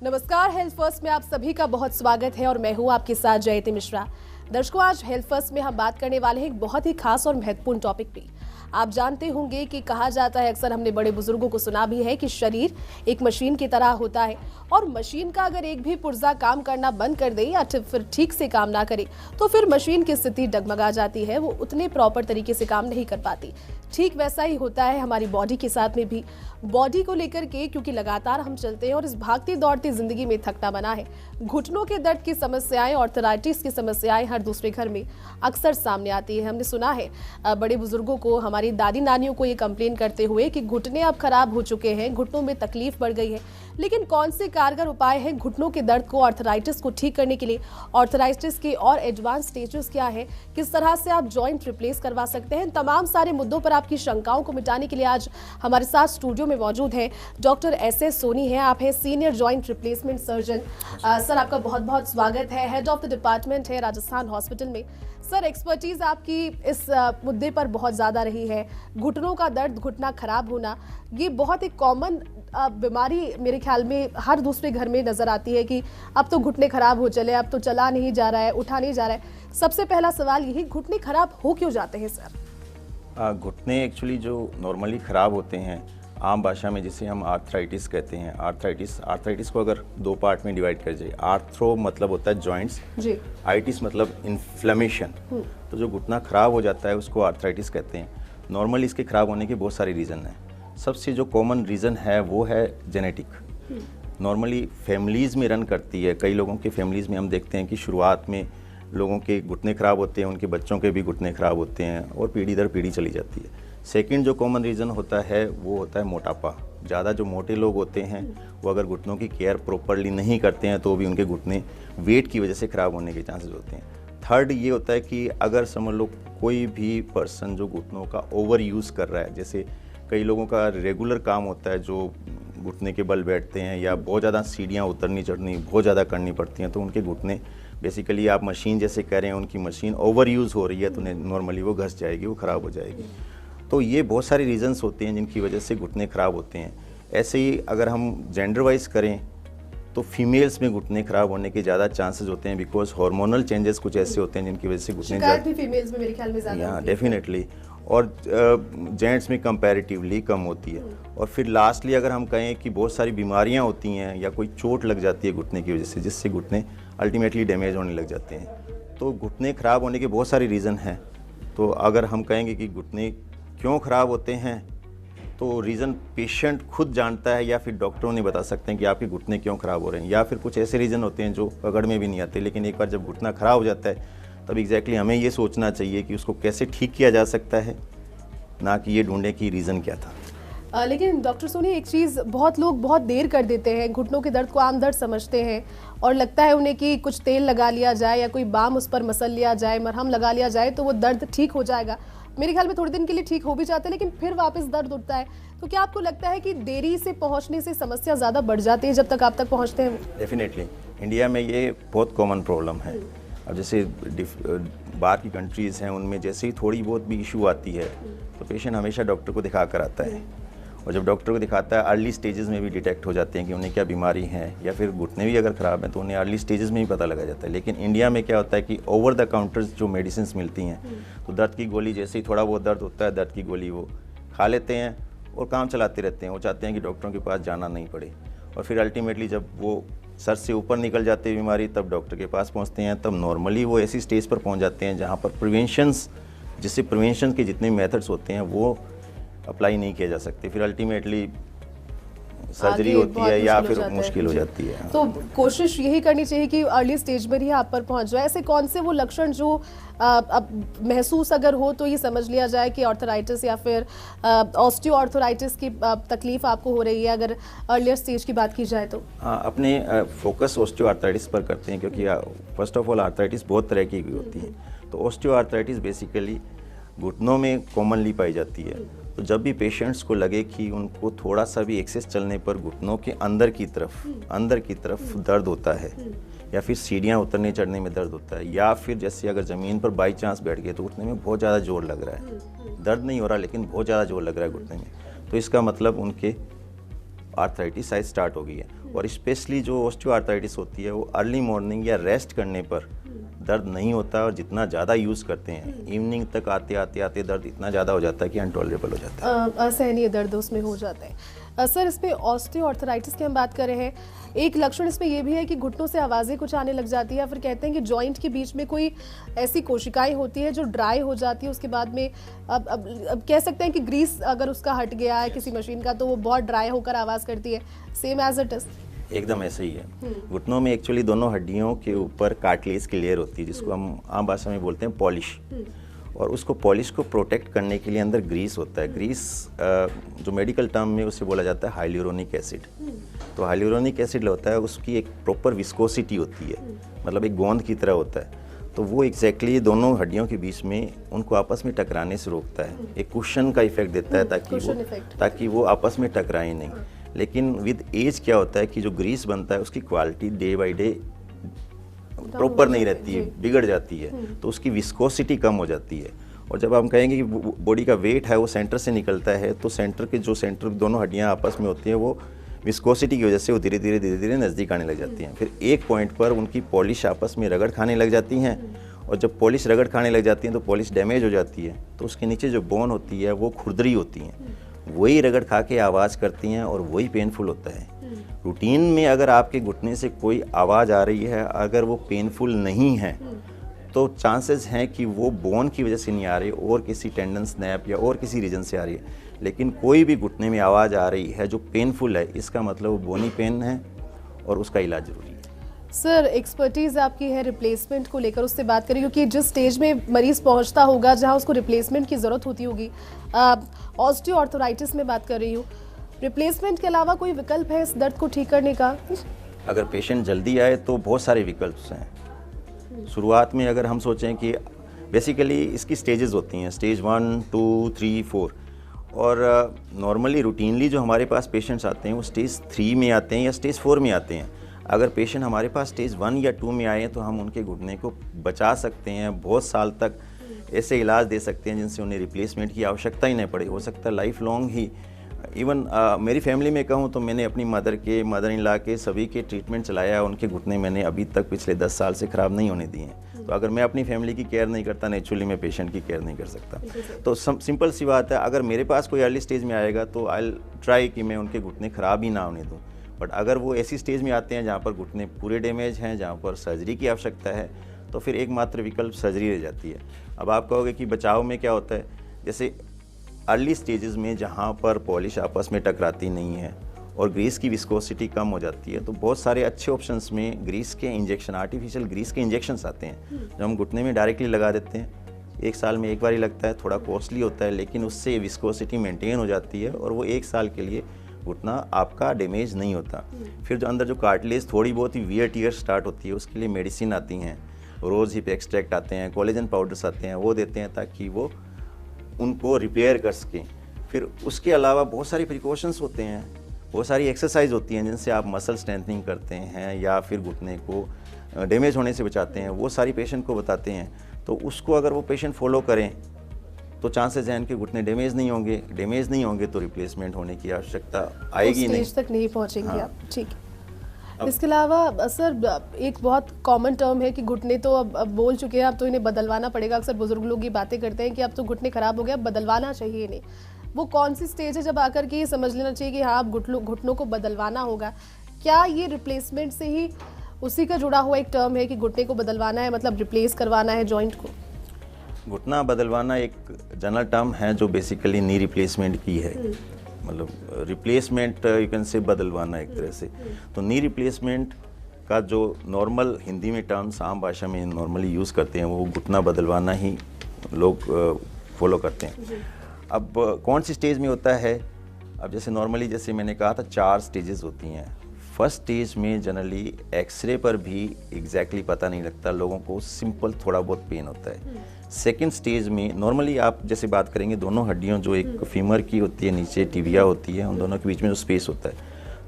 नमस्कार, health first में आप सभी का बहुत स्वागत है और मैं हूं आपके साथ जयती मिश्रा। दर्शकों, आज हेल्थ फर्स्ट में हम बात करने वाले हैं एक बहुत ही खास और महत्वपूर्ण टॉपिक पे। आप जानते होंगे कि कहा जाता है, अक्सर हमने बड़े बुजुर्गों को सुना भी है कि शरीर एक मशीन की तरह होता है और मशीन का अगर एक भी पुर्जा काम करना बंद कर दे या फिर ठीक से काम ना करे तो फिर मशीन की स्थिति डगमगा जाती है, वो उतने प्रॉपर तरीके से काम नहीं कर पाती। ठीक वैसा ही होता है हमारी बॉडी के साथ में भी। बॉडी को लेकर के क्योंकि लगातार हम चलते हैं और इस भागती दौड़ती जिंदगी में थकना बना है, घुटनों के दर्द की समस्याएं, आर्थराइटिस की समस्याएं हर दूसरे घर में अक्सर सामने आती है। हमने सुना है बड़े बुजुर्गों को, हमारी दादी नानियों को ये कंप्लेन करते हुए कि घुटने अब खराब हो चुके हैं, घुटनों में तकलीफ बढ़ गई है। लेकिन कौन से कारगर उपाय हैं घुटनों के दर्द को, आर्थराइटिस को ठीक करने के लिए? आर्थराइटिस के और एडवांस स्टेजेस क्या है, किस तरह से आप जॉइंट रिप्लेस करवा सकते हैं? तमाम सारे मुद्दों पर आपकी शंकाओं को मिटाने के लिए आज हमारे साथ स्टूडियो में मौजूद है डॉक्टर एस सोनी है। आप हैं senior joint replacement surgeon. Sir, आपका बहुत बहुत स्वागत है। हेड ऑफ द डिपार्टमेंट है राजस्थान हॉस्पिटल में। सर, एक्सपर्टीज आपकी इस मुद्दे पर बहुत ज़्यादा रही है। घुटनों का दर्द, घुटना खराब होना, ये बहुत एक कॉमन बीमारी मेरे ख्याल में हर दूसरे घर में नज़र आती है कि अब तो घुटने खराब हो चले, अब तो चला नहीं जा रहा है, उठा नहीं जा रहा है। सबसे पहला सवाल यही, घुटने खराब हो क्यों जाते हैं सर? घुटने एक्चुअली जो नॉर्मली ख़राब होते हैं, आम भाषा में जिसे हम आर्थराइटिस कहते हैं। आर्थराइटिस को अगर दो पार्ट में डिवाइड कर जाए, आर्थ्रो मतलब होता है जॉइंट्स जी, आइटिस मतलब इन्फ्लेमेशन। तो जो घुटना ख़राब हो जाता है उसको आर्थराइटिस कहते हैं। नॉर्मली इसके ख़राब होने के बहुत सारे रीज़न हैं। सबसे जो कॉमन रीज़न है वो है जेनेटिक। नॉर्मली फैमिलीज़ में रन करती है। कई लोगों के फैमिलीज़ में हम देखते हैं कि शुरुआत में लोगों के घुटने ख़राब होते हैं, उनके बच्चों के भी घुटने ख़राब होते हैं और पीढ़ी दर पीढ़ी चली जाती है। सेकंड जो कॉमन रीज़न होता है वो होता है मोटापा। ज़्यादा जो मोटे लोग होते हैं वो अगर घुटनों की केयर प्रॉपरली नहीं करते हैं तो भी उनके घुटने वेट की वजह से ख़राब होने के चांसेस होते हैं। थर्ड ये होता है कि अगर समझ लो कोई भी पर्सन जो घुटनों का ओवर यूज़ कर रहा है, जैसे कई लोगों का रेगुलर काम होता है जो घुटने के बल बैठते हैं या बहुत ज़्यादा सीढ़ियाँ उतरनी चढ़नी बहुत ज़्यादा करनी पड़ती हैं, तो उनके घुटने बेसिकली आप मशीन जैसे कह रहे हैं, उनकी मशीन ओवर यूज़ हो रही है तो नॉर्मली वो घस जाएगी, वो ख़राब हो जाएगी। तो ये बहुत सारे रीज़न्स होते हैं जिनकी वजह से घुटने ख़राब होते हैं। ऐसे ही अगर हम जेंडर वाइज करें तो फीमेल्स में घुटने ख़राब होने के ज़्यादा चांसेस होते हैं, बिकॉज हार्मोनल चेंजेस कुछ ऐसे होते हैं जिनकी वजह से घुटने फीमेल्स में मेरे ख्याल में ज़्यादा हाँ डेफिनेटली, और जेंट्स में कंपैरेटिवली कम होती है। और फिर लास्टली अगर हम कहें कि बहुत सारी बीमारियां होती हैं या कोई चोट लग जाती है घुटने की वजह से, जिससे घुटने अल्टीमेटली डैमेज होने लग जाते हैं। तो घुटने ख़राब होने के बहुत सारे रीज़न हैं। तो अगर हम कहेंगे कि घुटने क्यों ख़राब होते हैं तो रीज़न पेशेंट खुद जानता है या फिर डॉक्टरों ने बता सकते हैं कि आपके घुटने क्यों ख़राब हो रहे हैं, या फिर कुछ ऐसे रीज़न होते हैं जो पकड़ में भी नहीं आते। लेकिन एक बार जब घुटना ख़राब हो जाता है तब एग्जैक्टली हमें ये सोचना चाहिए कि उसको कैसे ठीक किया जा सकता है, ना कि ये ढूंढे कि रीज़न क्या था। लेकिन डॉक्टर सोनी, एक चीज़ बहुत लोग बहुत देर कर देते हैं, घुटनों के दर्द को आम दर्द समझते हैं और लगता है उन्हें कि कुछ तेल लगा लिया जाए या कोई बाम उस पर मसल लिया जाए, मरहम लगा लिया जाए तो वो दर्द ठीक हो जाएगा। मेरे ख्याल में थोड़े दिन के लिए ठीक हो भी जाता है लेकिन फिर वापस दर्द उठता है। तो क्या आपको लगता है कि देरी से पहुंचने से समस्या ज़्यादा बढ़ जाती है जब तक आप तक पहुंचते हैं? डेफिनेटली इंडिया में ये बहुत कॉमन प्रॉब्लम है। अब जैसे बाहर की कंट्रीज़ हैं उनमें जैसे ही थोड़ी बहुत भी इशू आती है तो पेशेंट हमेशा डॉक्टर को दिखा कर आता है, और जब डॉक्टर को दिखाता है अर्ली स्टेजेस में भी डिटेक्ट हो जाते हैं कि उन्हें क्या बीमारी है, या फिर घुटने भी अगर ख़राब हैं तो उन्हें अर्ली स्टेजेस में ही पता लगा जाता है। लेकिन इंडिया में क्या होता है कि ओवर द काउंटर्स जो मेडिसिन मिलती हैं, तो दर्द की गोली, जैसे ही थोड़ा बहुत दर्द होता है दर्द की गोली वो खा लेते हैं और काम चलाते रहते हैं। वो चाहते हैं कि डॉक्टरों के पास जाना नहीं पड़े, और फिर अल्टीमेटली जब वो सर से ऊपर निकल जाती है बीमारी तब डॉक्टर के पास पहुंचते हैं। तब नॉर्मली वो ऐसी स्टेज पर पहुंच जाते हैं जहां पर प्रिवेंशन के जितने मेथड्स होते हैं वो अप्लाई नहीं किए जा सकते। फिर अल्टीमेटली सर्जरी होती है या फिर मुश्किल हो जाती है। तो कोशिश यही करनी चाहिए कि अर्ली स्टेज में ही आप पर पहुंच जाए। ऐसे कौन से वो लक्षण जो अब महसूस अगर हो तो ये समझ लिया जाए कि आर्थराइटिस या फिर ऑस्टियो आर्थराइटिस की तकलीफ आपको हो रही है, अगर अर्लियर स्टेज की बात की जाए तो? अपने फोकस ऑस्टियो आर्थराइटिस पर करते हैं, क्योंकि फर्स्ट ऑफ ऑल आर्थराइटिस बहुत तरह की होती है। तो ऑस्टियो आर्थराइटिस बेसिकली घुटनों में कॉमनली पाई जाती है। तो जब भी पेशेंट्स को लगे कि उनको थोड़ा सा भी एक्सेस चलने पर घुटनों के अंदर की तरफ दर्द होता है, या फिर सीढ़ियाँ उतरने चढ़ने में दर्द होता है, या फिर जैसे अगर ज़मीन पर बाई चांस बैठ गए तो घुटने में बहुत ज़्यादा जोर लग रहा है, दर्द नहीं हो रहा लेकिन बहुत ज़्यादा जोर लग रहा है घुटने में, तो इसका मतलब उनके आर्थराइटिस शायद स्टार्ट हो गई है। और स्पेशली जो ऑस्टियोआर्थराइटिस होती है वो अर्ली मॉर्निंग या रेस्ट करने पर दर्द नहीं होता, और जितना ज़्यादा यूज़ करते हैं इवनिंग तक आते दर्द इतना ज़्यादा हो जाता है कि अनटॉलरेबल हो जाता है, असहनीय दर्द उसमें हो जाता है। सर, इसमें ऑस्टियोआर्थराइटिस की हम बात कर रहे हैं, एक लक्षण इसमें ये भी है कि घुटनों से आवाज़ें कुछ आने लग जाती है, फिर कहते हैं कि जॉइंट के बीच में कोई ऐसी कोशिकाएं होती है जो ड्राई हो जाती है, उसके बाद में अब कह सकते हैं कि ग्रीस अगर उसका हट गया है किसी मशीन का तो वो बहुत ड्राई होकर आवाज़ करती है, सेम एज इट इज। एकदम ऐसे ही है। घुटनों में एक्चुअली दोनों हड्डियों के ऊपर कार्टिलेज की लेयर होती है जिसको हम आम भाषा में बोलते हैं पॉलिश, और उसको पॉलिश को प्रोटेक्ट करने के लिए अंदर ग्रीस होता है। ग्रीस जो मेडिकल टर्म में उसे बोला जाता है हाइल्यूरोनिक एसिड। तो हाइल्यूरोनिक एसिड होता है, उसकी एक प्रॉपर विस्कोसिटी होती है, मतलब एक गोंद की तरह होता है। तो वो एग्जैक्टली दोनों हड्डियों के बीच में उनको आपस में टकराने से रोकता है, एक कुशन का इफेक्ट देता है ताकि वो आपस में टकराए नहीं। लेकिन विद एज क्या होता है कि जो ग्रीस बनता है उसकी quality day by day proper नहीं रहती है, बिगड़ जाती है, तो उसकी विस्कोसिटी कम हो जाती है। और जब हम कहेंगे कि बॉडी का वेट है वो सेंटर से निकलता है, तो सेंटर दोनों हड्डियां आपस में होती हैं, वो विस्कोसिटी की वजह से वो धीरे धीरे नज़दीक आने लग जाती हैं। फिर एक पॉइंट पर उनकी पॉलिश आपस में रगड़ खाने लग जाती हैं, और जब पॉलिश रगड़ खाने लग जाती हैं तो पॉलिश डैमेज हो जाती है, तो उसके नीचे जो बोन होती है वो खुरदरी होती हैं, वही रगड़ खा के आवाज़ करती हैं और वही पेनफुल होता है। रूटीन में अगर आपके घुटने से कोई आवाज़ आ रही है, अगर वो पेनफुल नहीं है तो चांसेस हैं कि वो बोन की वजह से नहीं आ रही और किसी टेंडन स्नैप या और किसी रीजन से आ रही है। लेकिन कोई भी घुटने में आवाज़ आ रही है जो पेनफुल है, इसका मतलब वो बोनी पेन है और उसका इलाज ज़रूरी है। सर, एक्सपर्टीज़ आपकी है रिप्लेसमेंट को लेकर, उससे बात करें क्योंकि जिस स्टेज में मरीज़ पहुंचता होगा जहां उसको रिप्लेसमेंट की ज़रूरत होती होगी, ऑस्टियोआर्थराइटिस में बात कर रही हूँ, रिप्लेसमेंट के अलावा कोई विकल्प है इस दर्द को ठीक करने का? अगर पेशेंट जल्दी आए तो बहुत सारे विकल्प हैं। शुरुआत में अगर हम सोचें कि बेसिकली इसकी स्टेजेस होती हैं, स्टेज 1, 2, 3, 4, और नॉर्मली रूटीनली जो हमारे पास पेशेंट्स आते हैं वो स्टेज 3 में आते हैं या स्टेज 4 में आते हैं। अगर पेशेंट हमारे पास स्टेज 1 या 2 में आए हैं तो हम उनके घुटने को बचा सकते हैं, बहुत साल तक ऐसे इलाज दे सकते हैं जिनसे उन्हें रिप्लेसमेंट की आवश्यकता ही नहीं पड़े। हो सकता है लाइफ लॉन्ग ही। इवन मेरी फैमिली में कहूँ तो मैंने अपनी मदर इन लॉ के सभी के ट्रीटमेंट चलाया, उनके घुटने मैंने अभी तक पिछले 10 साल से ख़राब नहीं होने दिए हैं। तो अगर मैं अपनी फैमिली की केयर नहीं करता, नेचुरली मैं पेशेंट की केयर नहीं कर सकता। तो सिंपल सी बात है, अगर मेरे पास कोई अर्ली स्टेज में आएगा तो आई ट्राई कि मैं उनके घुटने ख़राब ही ना होने दूँ। बट अगर वो ऐसी स्टेज में आते हैं जहाँ पर घुटने पूरे डैमेज हैं, जहाँ पर सर्जरी की आवश्यकता है, तो फिर एकमात्र विकल्प सर्जरी रह जाती है। अब आप कहोगे कि बचाव में क्या होता है, जैसे अर्ली स्टेजेस में जहाँ पर पॉलिश आपस में टकराती नहीं है और ग्रीस की विस्कोसिटी कम हो जाती है, तो बहुत सारे अच्छे ऑप्शंस में ग्रीस के इंजेक्शन, आर्टिफिशियल ग्रीस के इंजेक्शंस आते हैं जो हम घुटने में डायरेक्टली लगा देते हैं। 1 साल में एक बार ही लगता है, थोड़ा कॉस्टली होता है, लेकिन उससे विस्कोसिटी मेंटेन हो जाती है और वो 1 साल के लिए घुटना आपका डैमेज नहीं होता। फिर जो अंदर जो कार्टिलेज थोड़ी बहुत ही वियर टियर स्टार्ट होती है, उसके लिए मेडिसिन आती हैं, रोज़ हिप एक्सट्रैक्ट आते हैं, कोलेजन पाउडर्स आते हैं, वो देते हैं ताकि वो उनको रिपेयर कर सकें। फिर उसके अलावा बहुत सारी प्रिकॉशंस होते हैं, बहुत सारी एक्सरसाइज होती हैं जिनसे आप मसल स्ट्रेंथनिंग करते हैं या फिर घुटने को डैमेज होने से बचाते हैं, वो सारी पेशेंट को बताते हैं। तो उसको अगर वो पेशेंट फॉलो करें तो चांसेस हैं इनके घुटने डैमेज नहीं होंगे तो रिप्लेसमेंट होने की आवश्यकता आएगी नहीं, स्टेज तक नहीं पहुंचेंगे आप। ठीक है। इसके अलावा सर, एक बहुत कॉमन टर्म है कि घुटने तो अब बोल चुके हैं, अब तो इन्हें बदलवाना पड़ेगा। अक्सर बुजुर्ग लोग ये बातें करते हैं कि अब तो घुटने खराब हो गए, अब बदलवाना चाहिए इन्हें। वो कौन सी स्टेज है जब आकर के ये समझ लेना चाहिए कि हाँ, अब घुटनों को बदलवाना होगा? क्या ये रिप्लेसमेंट से ही उसी का जुड़ा हुआ एक टर्म है कि घुटने को बदलवाना है, मतलब रिप्लेस करवाना है जॉइंट को? घुटना बदलवाना एक जनरल टर्म है जो बेसिकली नी रिप्लेसमेंट की है, मतलब रिप्लेसमेंट यू कैन से बदलवाना एक तरह से। तो नी रिप्लेसमेंट का जो नॉर्मल हिंदी में टर्म्स आम भाषा में नॉर्मली यूज़ करते हैं वो घुटना बदलवाना ही लोग फॉलो करते हैं। अब कौन सी स्टेज में होता है? अब जैसे नॉर्मली, जैसे मैंने कहा था, 4 स्टेजेस होती हैं। फर्स्ट स्टेज में जनरली एक्सरे पर भी एग्जैक्टली पता नहीं लगता लोगों को, सिंपल थोड़ा बहुत पेन होता है। सेकेंड स्टेज में नॉर्मली आप जैसे बात करेंगे, दोनों हड्डियों जो एक फीमर की होती है, नीचे टिबिया होती है, उन दोनों के बीच में जो स्पेस होता है,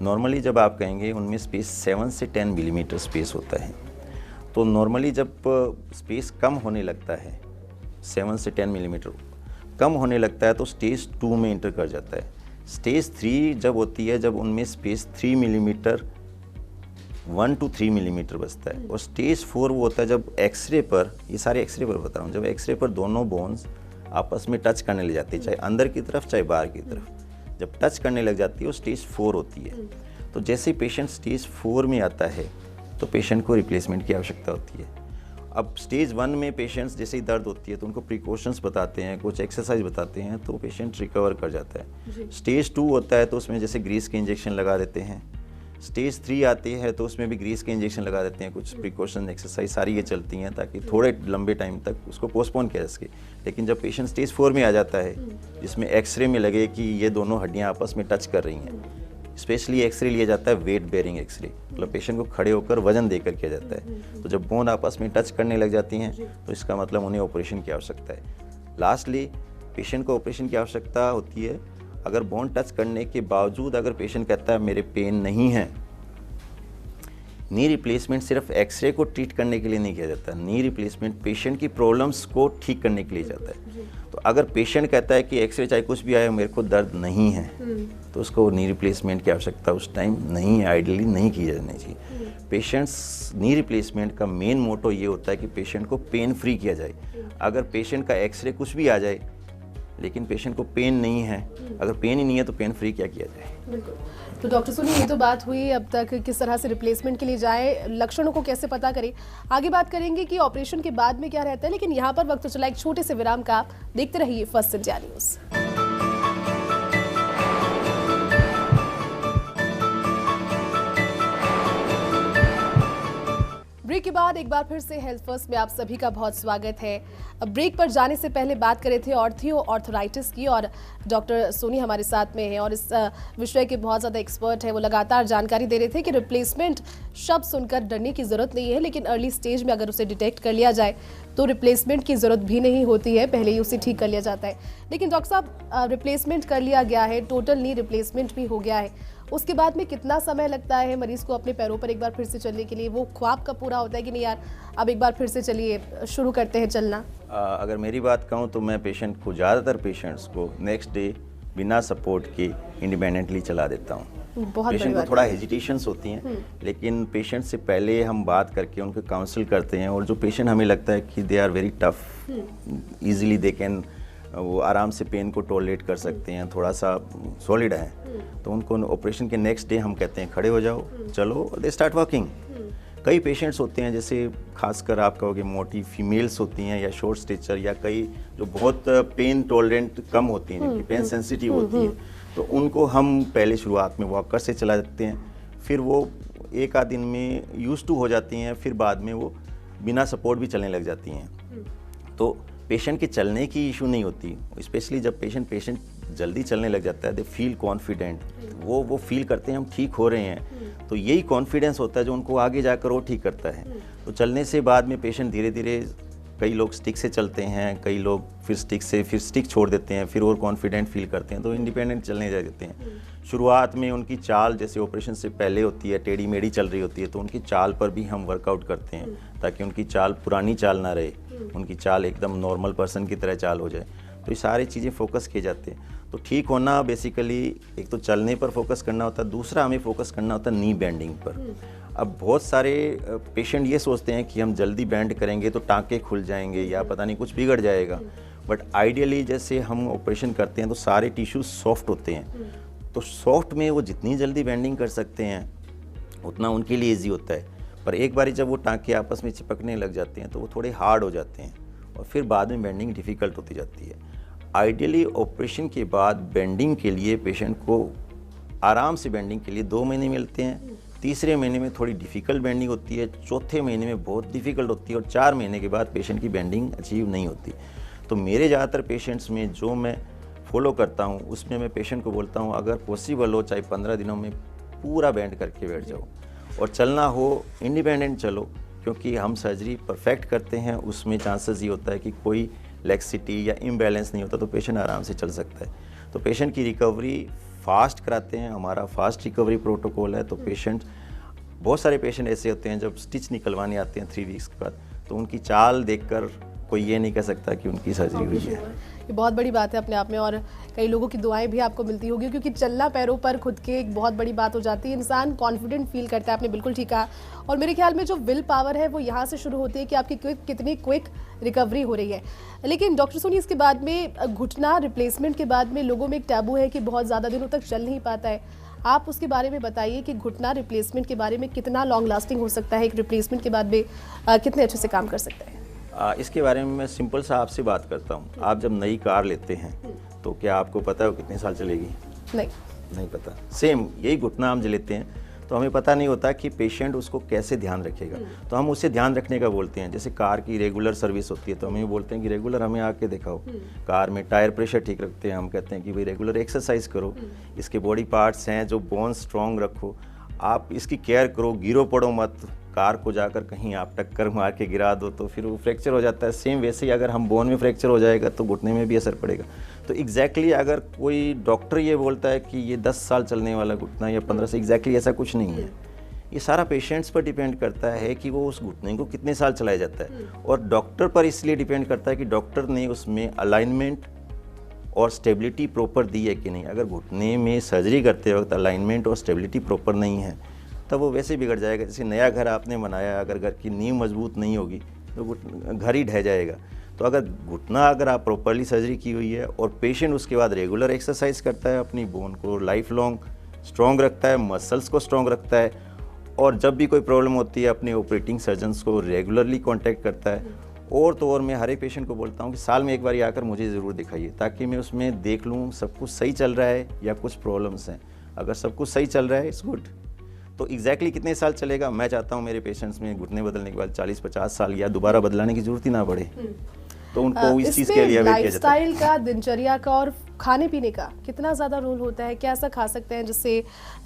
नॉर्मली जब आप कहेंगे उनमें स्पेस 7 से 10 मिलीमीटर स्पेस होता है। तो नॉर्मली जब स्पेस कम होने लगता है, 7 से 10 मिलीमीटर कम होने लगता है, तो स्टेज 2 में इंटर कर जाता है। स्टेज 3 जब होती है, जब उनमें स्पेस 3 मिलीमीटर 1 to 3 मिलीमीटर बचता है। और स्टेज 4 वो होता है जब एक्सरे पर, ये सारे एक्सरे पर बता रहा हूँ, जब एक्सरे पर दोनों बोन्स आपस में टच करने लग जाती है, चाहे अंदर की तरफ चाहे बाहर की तरफ, जब टच करने लग जाती है वो स्टेज 4 होती है। तो जैसे पेशेंट स्टेज 4 में आता है तो पेशेंट को रिप्लेसमेंट की आवश्यकता होती है। अब स्टेज 1 में पेशेंट्स जैसे ही दर्द होती है तो उनको प्रिकॉशंस बताते हैं, कुछ एक्सरसाइज बताते हैं तो पेशेंट रिकवर कर जाता है। स्टेज 2 होता है तो उसमें जैसे ग्रीस के इंजेक्शन लगा देते हैं। स्टेज 3 आती है तो उसमें भी ग्रीस के इंजेक्शन लगा देते हैं, कुछ प्रिकॉशन एक्सरसाइज सारी ये चलती हैं ताकि थोड़े लंबे टाइम तक उसको पोस्टपोन किया जा सके। लेकिन जब पेशेंट स्टेज 4 में आ जाता है जिसमें एक्सरे में लगे कि ये दोनों हड्डियाँ आपस में टच कर रही हैं, स्पेशली एक्सरे लिया जाता है वेट बेयरिंग एक्सरे, मतलब पेशेंट को खड़े होकर वजन देकर किया जाता है। तो जब बोन आपस में टच करने लग जाती हैं तो इसका मतलब उन्हें ऑपरेशन की आवश्यकता है। लास्टली पेशेंट को ऑपरेशन की आवश्यकता होती है अगर बोन टच करने के बावजूद अगर पेशेंट कहता है मेरे पेन नहीं है। नी रिप्लेसमेंट सिर्फ एक्सरे को ट्रीट करने के लिए नहीं किया जाता, नी रिप्लेसमेंट पेशेंट की प्रॉब्लम्स को ठीक करने के लिए जाता है। तो अगर पेशेंट कहता है कि एक्सरे चाहे कुछ भी आए मेरे को दर्द नहीं है तो उसको नी रिप्लेसमेंट की आवश्यकता उस टाइम नहीं है, आइडियली नहीं की जानी चाहिए। पेशेंट्स नी रिप्लेसमेंट का मेन मोटो ये होता है कि पेशेंट को पेन फ्री किया जाए। अगर पेशेंट का एक्सरे कुछ भी आ जाए लेकिन पेशेंट को पेन नहीं है, अगर पेन ही नहीं है तो पेन फ्री क्या किया जाए। बिल्कुल। तो डॉक्टर सोनी, ये तो बात हुई अब तक किस तरह से रिप्लेसमेंट के लिए जाए, लक्षणों को कैसे पता करें। आगे बात करेंगे कि ऑपरेशन के बाद में क्या रहता है, लेकिन यहाँ पर वक्त चला एक छोटे से विराम का। देखते रहिए फर्स्ट इंडिया न्यूज़। ब्रेक के बाद एक बार फिर से हेल्थ फर्स्ट में आप सभी का बहुत स्वागत है। अब ब्रेक पर जाने से पहले बात कर रहे थे ऑर्थराइटिस की, और डॉक्टर सोनी हमारे साथ में है और इस विषय के बहुत ज़्यादा एक्सपर्ट है। वो लगातार जानकारी दे रहे थे कि रिप्लेसमेंट शब्द सुनकर डरने की ज़रूरत नहीं है, लेकिन अर्ली स्टेज में अगर उसे डिटेक्ट कर लिया जाए तो रिप्लेसमेंट की ज़रूरत भी नहीं होती है, पहले ही उसे ठीक कर लिया जाता है। लेकिन डॉक्टर साहब, रिप्लेसमेंट कर लिया गया है, टोटल नी रिप्लेसमेंट भी हो गया है, उसके बाद में कितना समय लगता है मरीज को अपने पैरों पर एक बार फिर से चलने के लिए? वो ख्वाब कब पूरा होता है कि नहीं यार अब एक बार फिर से चलिए, शुरू करते हैं चलना? अगर मेरी बात कहूँ तो मैं पेशेंट को, ज़्यादातर पेशेंट्स को नेक्स्ट डे बिना सपोर्ट के इंडिपेंडेंटली चला देता हूँ। पेशेंट को थोड़ा हेजिटेशंस होती हैं, लेकिन पेशेंट से पहले हम बात करके उनको काउंसिल करते हैं। और जो पेशेंट हमें लगता है कि they are very tough, easily they can, वो आराम से पेन को टॉलरेट कर सकते हैं, थोड़ा सा सॉलिड है, तो उनको ऑपरेशन के नेक्स्ट डे हम कहते हैं खड़े हो जाओ, चलो, दे स्टार्ट वॉकिंग। कई पेशेंट्स होते हैं जैसे खासकर आप कहोगे मोटी फीमेल्स होती हैं या शॉर्ट स्टेचर, या कई जो बहुत पेन टॉलरेंट कम होती हैं, जिनकी पेन सेंसिटिव होती है, तो उनको हम पहले शुरुआत में वॉकर से चला देते हैं, फिर वो एक आध दिन में यूज टू हो जाती हैं, फिर बाद में वो बिना सपोर्ट भी चलने लग जाती हैं। तो पेशेंट के चलने की इशू नहीं होती, स्पेशली जब पेशेंट जल्दी चलने लग जाता है, दे फील कॉन्फिडेंट, वो फील करते हैं हम ठीक हो रहे हैं, तो यही कॉन्फिडेंस होता है जो उनको आगे जाकर वो ठीक करता है। तो चलने से बाद में पेशेंट धीरे धीरे, कई लोग स्टिक से चलते हैं, कई लोग फिर स्टिक छोड़ देते हैं, फिर और कॉन्फिडेंट फील करते हैं तो इंडिपेंडेंट चलने जा देते हैं। शुरुआत में उनकी चाल जैसे ऑपरेशन से पहले होती है, टेढ़ी मेढ़ी चल रही होती है, तो उनकी चाल पर भी हम वर्कआउट करते हैं ताकि उनकी चाल पुरानी चाल ना रहे, उनकी चाल एकदम नॉर्मल पर्सन की तरह चाल हो जाए। तो ये सारी चीज़ें फोकस किए जाते हैं। तो ठीक होना बेसिकली एक तो चलने पर फोकस करना होता है, दूसरा हमें फोकस करना होता है नी बेंडिंग पर। अब बहुत सारे पेशेंट ये सोचते हैं कि हम जल्दी बैंड करेंगे तो टाँके खुल जाएंगे या पता नहीं कुछ बिगड़ जाएगा, बट आइडियली जैसे हम ऑपरेशन करते हैं तो सारे टिश्यूज सॉफ्ट होते हैं, तो सॉफ्ट में वो जितनी जल्दी बेंडिंग कर सकते हैं उतना उनके लिए ईजी होता है। पर एक बारी जब वो टाँके आपस में चिपकने लग जाते हैं तो वो थोड़े हार्ड हो जाते हैं और फिर बाद में बेंडिंग डिफ़िकल्ट होती जाती है। आइडियली ऑपरेशन के बाद बेंडिंग के लिए पेशेंट को आराम से बेंडिंग के लिए 2 महीने मिलते हैं, तीसरे महीने में थोड़ी डिफ़िकल्ट बेंडिंग होती है, चौथे महीने में बहुत डिफ़िकल्ट होती है और 4 महीने के बाद पेशेंट की बेंडिंग अचीव नहीं होती। तो मेरे ज़्यादातर पेशेंट्स में जो मैं फॉलो करता हूँ उसमें मैं पेशेंट को बोलता हूँ अगर पॉसिबल हो चाहे 15 दिनों में पूरा बेंड करके बैठ जाओ, और चलना हो इंडिपेंडेंट चलो, क्योंकि हम सर्जरी परफेक्ट करते हैं उसमें चांसेस ये होता है कि कोई लैक्सिटी या इम्बैलेंस नहीं होता, तो पेशेंट आराम से चल सकता है। तो पेशेंट की रिकवरी फास्ट कराते हैं, हमारा फास्ट रिकवरी प्रोटोकॉल है। तो पेशेंट, बहुत सारे पेशेंट ऐसे होते हैं जब स्टिच निकलवाने आते हैं 3 वीक्स के बाद, तो उनकी चाल देखकर कोई ये नहीं कह सकता कि उनकी सर्जरी हुई है। ये बहुत बड़ी बात है अपने आप में, और कई लोगों की दुआएं भी आपको मिलती होगी, क्योंकि चलना पैरों पर खुद के एक बहुत बड़ी बात हो जाती है। इंसान कॉन्फिडेंट फील करता है, आपने बिल्कुल ठीक कहा। और मेरे ख्याल में जो विल पावर है वो यहाँ से शुरू होती है कि आपकी कितनी क्विक रिकवरी हो रही है। लेकिन डॉक्टर सोनी, इसके बाद में घुटना रिप्लेसमेंट के बाद में लोगों में एक टैबू है कि बहुत ज़्यादा दिनों तक चल नहीं पाता है। आप उसके बारे में बताइए कि घुटना रिप्लेसमेंट के बारे में कितना लॉन्ग लास्टिंग हो सकता है, एक रिप्लेसमेंट के बाद में कितने अच्छे से काम कर सकते हैं? इसके बारे में मैं सिंपल सा आपसे बात करता हूँ। आप जब नई कार लेते हैं तो क्या आपको पता है वो कितने साल चलेगी? नहीं पता। सेम यही घुटना हम जो लेते हैं तो हमें पता नहीं होता कि पेशेंट उसको कैसे ध्यान रखेगा, तो हम उसे ध्यान रखने का बोलते हैं। जैसे कार की रेगुलर सर्विस होती है तो हमें बोलते हैं कि रेगुलर हमें आके दिखाओ। कार में टायर प्रेशर ठीक रखते हैं, हम कहते हैं कि भाई रेगुलर एक्सरसाइज करो, इसके बॉडी पार्ट्स हैं जो बोन स्ट्रॉन्ग रखो, आप इसकी केयर करो, गिरो पड़ो मत, कार को जाकर कहीं आप टक्कर मार के गिरा दो तो फिर वो फ्रैक्चर हो जाता है। सेम वैसे ही अगर हम बोन में फ्रैक्चर हो जाएगा तो घुटने में भी असर पड़ेगा। तो एग्जैक्टली अगर कोई डॉक्टर ये बोलता है कि ये 10 साल चलने वाला घुटना या 15 से, एग्जैक्टली ऐसा कुछ नहीं है। ये सारा पेशेंट्स पर डिपेंड करता है कि वो उस घुटने को कितने साल चलाया जाता है, और डॉक्टर पर इसलिए डिपेंड करता है कि डॉक्टर ने उसमें अलाइनमेंट और स्टेबिलिटी प्रॉपर दी है कि नहीं। अगर घुटने में सर्जरी करते वक्त अलाइनमेंट और स्टेबिलिटी प्रॉपर नहीं है तब वो वैसे बिगड़ जाएगा। जैसे नया घर आपने बनाया, अगर घर की नींव मजबूत नहीं होगी तो घर ही ढह जाएगा। तो अगर घुटना अगर आप प्रॉपरली सर्जरी की हुई है और पेशेंट उसके बाद रेगुलर एक्सरसाइज करता है, अपनी बोन को लाइफ लॉन्ग स्ट्रॉन्ग रखता है, मसल्स को स्ट्रॉन्ग रखता है, और जब भी कोई प्रॉब्लम होती है अपने ऑपरेटिंग सर्जन्स को रेगुलरली कांटेक्ट करता है, और तो और मैं हर एक पेशेंट को बोलता हूँ कि साल में एक बार आकर मुझे ज़रूर दिखाइए, ताकि मैं उसमें देख लूँ सब कुछ सही चल रहा है या कुछ प्रॉब्लम्स हैं। अगर सब कुछ सही चल रहा है इट्स गुड। तो एग्जैक्टली कितने साल चलेगा, मैं चाहता हूँ मेरे पेशेंट्स में घुटने बदलने के बाद 40-50 साल या दोबारा बदलाने की जरूरत ही ना पड़े। तो उनको इस चीज़ के लिए लाइफस्टाइल का, दिनचर्या का और खाने पीने का कितना ज़्यादा रोल होता है? क्या ऐसा खा सकते हैं जिससे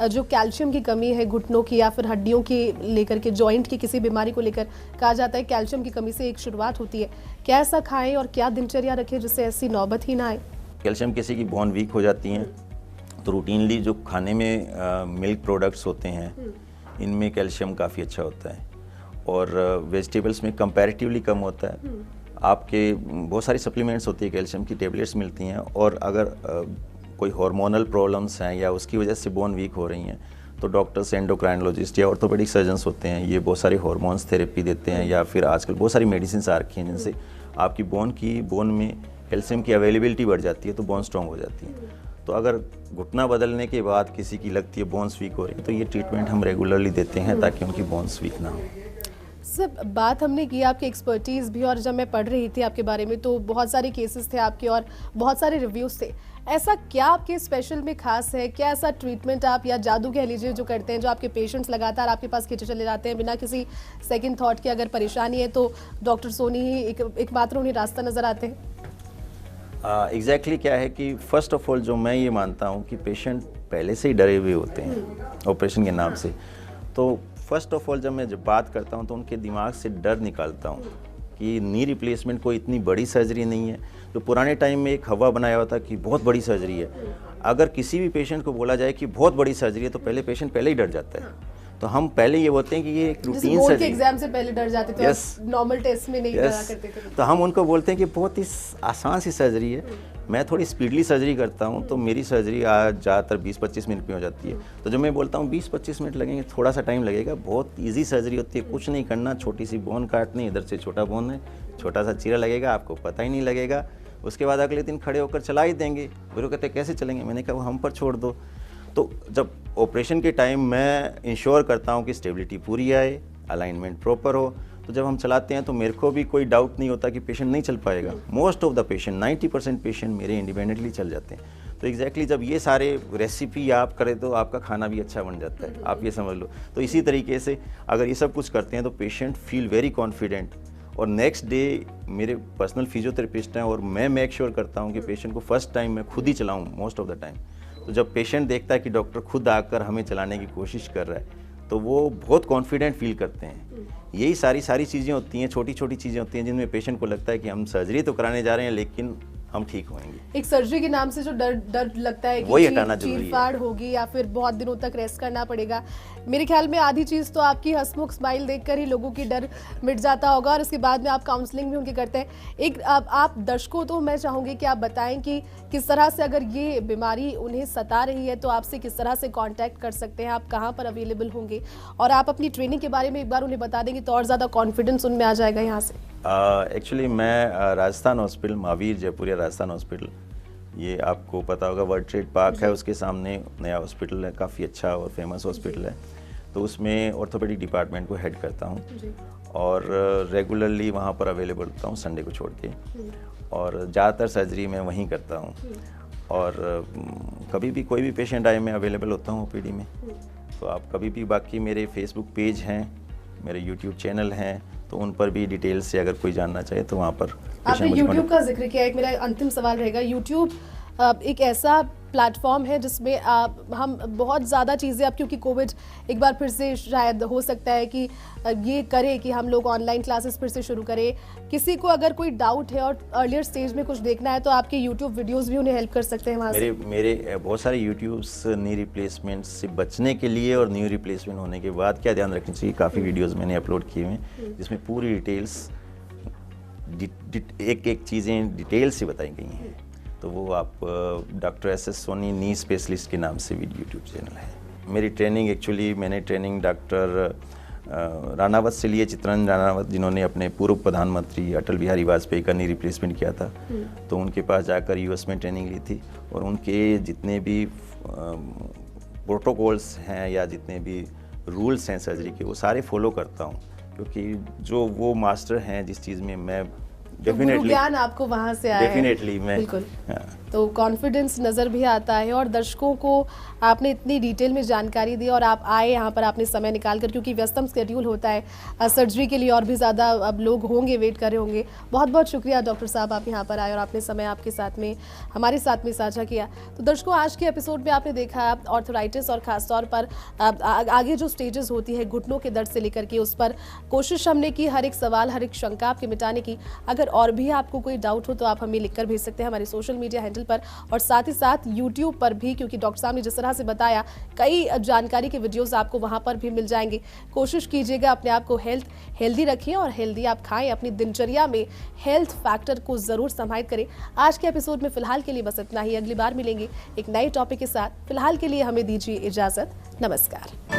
जो कैल्शियम की कमी है घुटनों की या फिर हड्डियों की लेकर के, जॉइंट की किसी बीमारी को लेकर कहा जाता है कैल्शियम की कमी से एक शुरुआत होती है, क्या ऐसा खाएं और क्या दिनचर्या रखें जिससे ऐसी नौबत ही ना आए? कैल्शियम किसी की बोन वीक हो जाती हैं तो रूटीनली जो खाने में मिल्क प्रोडक्ट्स होते हैं इनमें कैल्शियम काफ़ी अच्छा होता है, और वेजिटेबल्स में कंपैरेटिवली कम होता है। आपके बहुत सारी सप्लीमेंट्स होती है, कैल्शियम की टेबलेट्स मिलती हैं, और अगर कोई हार्मोनल प्रॉब्लम्स हैं या उसकी वजह से बोन वीक हो रही हैं तो डॉक्टर्स, एंडोक्राइनोलॉजिस्ट या ऑर्थोपेडिक सर्जन्स होते हैं, ये बहुत सारी हार्मोन्स थेरेपी देते हैं, या फिर आजकल बहुत सारी मेडिसिन आ रखी हैं जिनसे आपकी बोन में कैल्शियम की अवेलेबिलिटी बढ़ जाती है तो बोन स्ट्रॉन्ग हो जाती है। तो अगर घुटना बदलने के बाद किसी की लगती है बोन्स वीक हो रही है तो ये ट्रीटमेंट हम रेगुलरली देते हैं ताकि उनकी बोन्स वीक ना हो। सब बात हमने की आपकी एक्सपर्टीज़ भी, और जब मैं पढ़ रही थी आपके बारे में तो बहुत सारे केसेस थे आपके और बहुत सारे रिव्यूज़ थे। ऐसा क्या आपके स्पेशल में खास है? क्या ऐसा ट्रीटमेंट आप या जादू कह लीजिए जो करते हैं, जो आपके पेशेंट्स लगातार आपके पास खींचे चले जाते हैं बिना किसी सेकंड थॉट के? अगर परेशानी है तो डॉक्टर सोनी ही एकमात्र उन्हें रास्ता नज़र आते हैं। एग्जैक्टली क्या है कि फर्स्ट ऑफ ऑल जो मैं ये मानता हूँ कि पेशेंट पहले से ही डरे हुए होते हैं ऑपरेशन के नाम से। तो फर्स्ट ऑफ ऑल जब मैं बात करता हूँ तो उनके दिमाग से डर निकालता हूँ कि नी रिप्लेसमेंट कोई इतनी बड़ी सर्जरी नहीं है। जो पुराने टाइम में एक हवा बनाया हुआ था कि बहुत बड़ी सर्जरी है, अगर किसी भी पेशेंट को बोला जाए कि बहुत बड़ी सर्जरी है तो पहले पेशेंट पहले ही डर जाता है। तो हम पहले ये बोलते हैं कि ये एक रूटीन बोर्ड के एग्जाम से पहले डर जाते थे, नॉर्मल टेस्ट में नहीं डरा करते थे। तो हम उनको बोलते हैं कि बहुत ही आसान सी सर्जरी है, मैं थोड़ी स्पीडली सर्जरी करता हूँ तो मेरी सर्जरी आज ज़्यादातर 20-25 मिनट में हो जाती है। तो जब मैं बोलता हूँ 20-25 मिनट लगेंगे, थोड़ा सा टाइम लगेगा, बहुत ईजी सर्जरी होती है, कुछ नहीं करना, छोटी सी बोन काटनी, इधर से छोटा बोन है, छोटा सा चीरा लगेगा, आपको पता ही नहीं लगेगा। उसके बाद अगले दिन खड़े होकर चला ही देंगे। वो कहते कैसे चलेंगे, मैंने कहा वो हम पर छोड़ दो। तो जब ऑपरेशन के टाइम मैं इंश्योर करता हूँ कि स्टेबिलिटी पूरी आए, अलाइनमेंट प्रॉपर हो, तो जब हम चलाते हैं तो मेरे को भी कोई डाउट नहीं होता कि पेशेंट नहीं चल पाएगा। Most of the patient 90% patient मेरे इंडिपेंडेंटली चल जाते हैं। तो एग्जैक्टली जब ये सारे रेसिपी आप करें तो आपका खाना भी अच्छा बन जाता है, आप ये समझ लो। तो इसी तरीके से अगर ये सब कुछ करते हैं तो पेशेंट फील वेरी कॉन्फिडेंट, और नेक्स्ट डे मेरे पर्सनल फिजियोथेरेपिस्ट हैं और मैं मेक श्योर करता हूँ कि पेशेंट को फर्स्ट टाइम मैं खुद ही चलाऊँ मोस्ट ऑफ द टाइम। तो जब पेशेंट देखता है कि डॉक्टर खुद आकर हमें चलाने की कोशिश कर रहा है तो वो बहुत कॉन्फिडेंट फील करते हैं। यही सारी चीज़ें होती हैं, छोटी छोटी चीज़ें होती हैं जिनमें पेशेंट को लगता है कि हम सर्जरी तो कराने जा रहे हैं लेकिन हम ठीक होंगे। एक सर्जरी के नाम से जो डर लगता है वही कि हटाना जरूरी है। चीर-फाड़ होगी या फिर बहुत दिनों तक रेस्ट करना पड़ेगा, मेरे ख्याल में आधी चीज़ तो आपकी हंसमुख स्माइल देखकर ही लोगों की डर मिट जाता होगा और उसके बाद में आप काउंसलिंग भी उनकी करते हैं। एक आप दर्शकों तो मैं चाहूँगी कि आप बताएं कि किस तरह से अगर ये बीमारी उन्हें सता रही है तो आपसे किस तरह से कांटेक्ट कर सकते हैं, आप कहाँ पर अवेलेबल होंगे, और आप अपनी ट्रेनिंग के बारे में एक बार उन्हें बता देंगे तो और ज़्यादा कॉन्फिडेंस उनमें आ जाएगा यहाँ से। एक्चुअली मैं राजस्थान हॉस्पिटल, महावीर जयपुरिया राजस्थान हॉस्पिटल, ये आपको पता होगा वर्ल्ड ट्रेड पार्क है, उसके सामने नया हॉस्पिटल है, काफ़ी अच्छा और फेमस हॉस्पिटल है। तो उसमें ऑर्थोपेडिक डिपार्टमेंट को हेड करता हूँ और रेगुलरली वहाँ पर अवेलेबल होता हूँ संडे को छोड़ के, और ज़्यादातर सर्जरी मैं वहीं करता हूँ। और कभी भी कोई भी पेशेंट आए मैं अवेलेबल होता हूँ ओपीडी में, तो आप कभी भी, बाकी मेरे फेसबुक पेज हैं, मेरे यूट्यूब चैनल हैं, तो उन पर भी डिटेल से अगर कोई जानना चाहे तो वहाँ पर। आपने यूट्यूब का जिक्र किया, एक मेरा अंतिम सवाल रहेगा, यूट्यूब एक ऐसा प्लेटफॉर्म है जिसमें हम बहुत ज़्यादा चीज़ें, अब क्योंकि कोविड एक बार फिर से शायद हो सकता है कि ये करे कि हम लोग ऑनलाइन क्लासेस फिर से शुरू करें, किसी को अगर कोई डाउट है और अर्लियर स्टेज में कुछ देखना है तो आपके यूट्यूब वीडियोस भी उन्हें हेल्प कर सकते हैं वहाँ से। मेरे बहुत सारे यूट्यूब्स नी रिप्लेसमेंट से बचने के लिए और न्यू रिप्लेसमेंट होने के बाद क्या ध्यान रखना चाहिए, काफ़ी वीडियोज़ मैंने अपलोड किए हैं जिसमें पूरी डिटेल्स, एक एक चीज़ें डिटेल से बताई गई हैं। तो वो आप डॉक्टर एस सोनी नी स्पेशलिस्ट के नाम से भी यूट्यूब चैनल है। मेरी ट्रेनिंग एक्चुअली मैंने ट्रेनिंग डॉक्टर रानावत से लिए, चित्तरंजन रानावत, जिन्होंने अपने पूर्व प्रधानमंत्री अटल बिहारी वाजपेयी का नी रिप्लेसमेंट किया था। तो उनके पास जाकर यूएस में ट्रेनिंग ली थी और उनके जितने भी प्रोटोकॉल्स हैं या जितने भी रूल्स हैं सर्जरी के, वो सारे फॉलो करता हूँ, क्योंकि जो वो मास्टर हैं जिस चीज़ में, मैं डेफिनेटली ज्ञान आपको वहां से आया डेफिनेटली मैं बिल्कुल। तो कॉन्फिडेंस नज़र भी आता है और दर्शकों को आपने इतनी डिटेल में जानकारी दी और आप आए यहाँ पर, आपने समय निकाल कर, क्योंकि व्यस्तम शेड्यूल होता है सर्जरी के लिए और भी ज़्यादा अब लोग होंगे, वेट कर रहे होंगे। बहुत बहुत शुक्रिया डॉक्टर साहब, आप यहाँ पर आए और आपने समय आपके साथ में, हमारे साथ में साझा किया। तो दर्शकों, आज के एपिसोड में आपने देखा ऑर्थराइटिस और ख़ासतौर पर आगे जो स्टेजेस होती है घुटनों के दर्द से लेकर के, उस पर कोशिश हमने की हर एक सवाल, हर एक शंका आपके मिटाने की। अगर और भी आपको कोई डाउट हो तो आप हमें लिखकर भेज सकते हैं हमारे सोशल मीडिया हैंडल पर, और साथ ही साथ यूट्यूब पर भी, क्योंकि डॉक्टर साहब ने जिस तरह से बताया कई जानकारी के वीडियोस आपको वहां पर भी मिल जाएंगे। कोशिश कीजिएगा अपने आप को हेल्दी रखिए और हेल्दी आप खाएं, अपनी दिनचर्या में हेल्थ फैक्टर को जरूर समाहित करें। आज के एपिसोड में फिलहाल के लिए बस इतना ही, अगली बार मिलेंगे एक नए टॉपिक के साथ। फिलहाल के लिए हमें दीजिए इजाजत, नमस्कार।